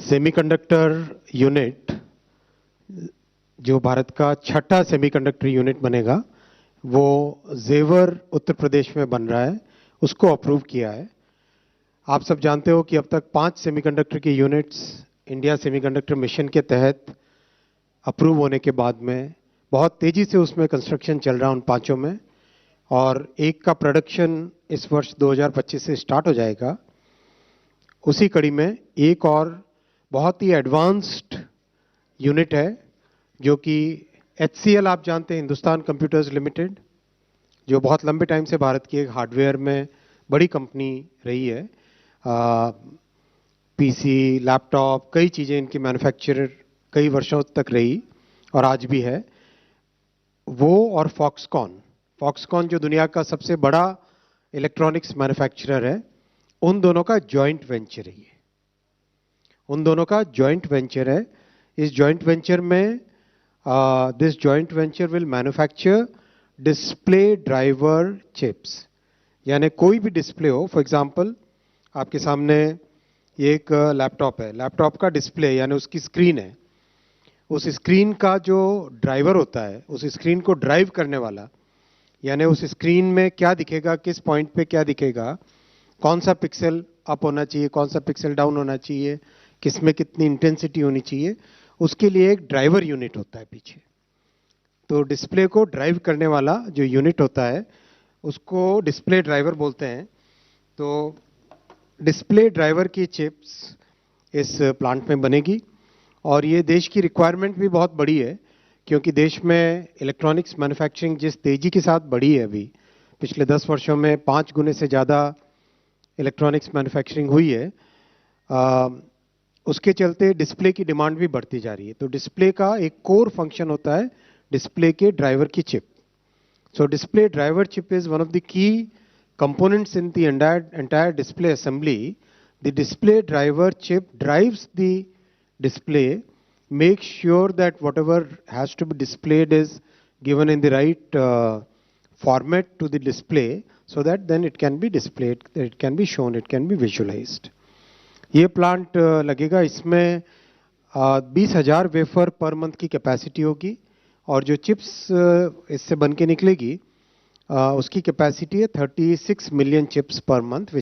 Semiconductor unit जो भारत का छठा सेमीकंडक्टर यूनिट बनेगा वो जेवर उत्तर प्रदेश में बन रहा है, उसको अप्रूव किया है। आप सब जानते हो कि अब तक 5 सेमीकंडक्टर की यूनिट्स इंडिया सेमीकंडक्टर मिशन के तहत अप्रूव होने के बाद में बहुत तेजी से उसमें कंस्ट्रक्शन चल रहा है उन पांचों में, और एक का प्रोडक्शन इस वर्ष 2025 से स्टार्ट हो जाएगा। उसी कड़ी में एक और बहुत ही एडवांस्ड यूनिट है जो कि HCL आप जानते हैं, हिंदुस्तान कंप्यूटर्स लिमिटेड, जो बहुत लंबे टाइम से भारत की एक हार्डवेयर में बड़ी कंपनी रही है। पीसी, लैपटॉप, कई चीज़ें इनकी मैन्युफैक्चरर कई वर्षों तक रही और आज भी है। वो और फॉक्सकॉन जो दुनिया का सबसे बड़ा इलेक्ट्रॉनिक्स मैन्युफैक्चरर है, उन दोनों का जॉइंट वेंचर है ये। उन दोनों का जॉइंट वेंचर है। इस जॉइंट वेंचर में this joint venture will manufacture display driver chips, यानी कोई भी डिस्प्ले हो। फॉर एग्जांपल आपके सामने ये एक लैपटॉप है, लैपटॉप का डिस्प्ले यानी उसकी स्क्रीन है। उस स्क्रीन का जो ड्राइवर होता है, उस स्क्रीन को ड्राइव करने वाला, यानी उस स्क्रीन में क्या दिखेगा, किस पॉइंट पे क्या दिखेगा, कौन सा पिक्सल अप होना चाहिए, कौन सा पिक्सल डाउन होना चाहिए, किसमें कितनी इंटेंसिटी होनी चाहिए, उसके लिए एक ड्राइवर यूनिट होता है पीछे। तो डिस्प्ले को ड्राइव करने वाला जो यूनिट होता है उसको डिस्प्ले ड्राइवर बोलते हैं। तो डिस्प्ले ड्राइवर की चिप्स इस प्लांट में बनेगी और ये देश की रिक्वायरमेंट भी बहुत बड़ी है, क्योंकि देश में इलेक्ट्रॉनिक्स मैन्युफैक्चरिंग जिस तेजी के साथ बढ़ी है, अभी पिछले 10 वर्षों में 5 गुने से ज़्यादा इलेक्ट्रॉनिक्स मैन्युफैक्चरिंग हुई है, उसके चलते डिस्प्ले की डिमांड भी बढ़ती जा रही है। तो डिस्प्ले का एक कोर फंक्शन होता है डिस्प्ले के ड्राइवर की chip. So display driver chip is one of the key components in the entire display assembly. The display driver chip drives the display, makes sure that whatever has to be displayed is given in the right format to the display, so that then it can be displayed, it can be shown, it can be visualized. ये plant लगेगा, इसमें 20,000 wafer per month की capacity होगी और जो chips इससे बन के निकलेगी उसकी कैपेसिटी है 36 मिलियन चिप्स पर मंथ।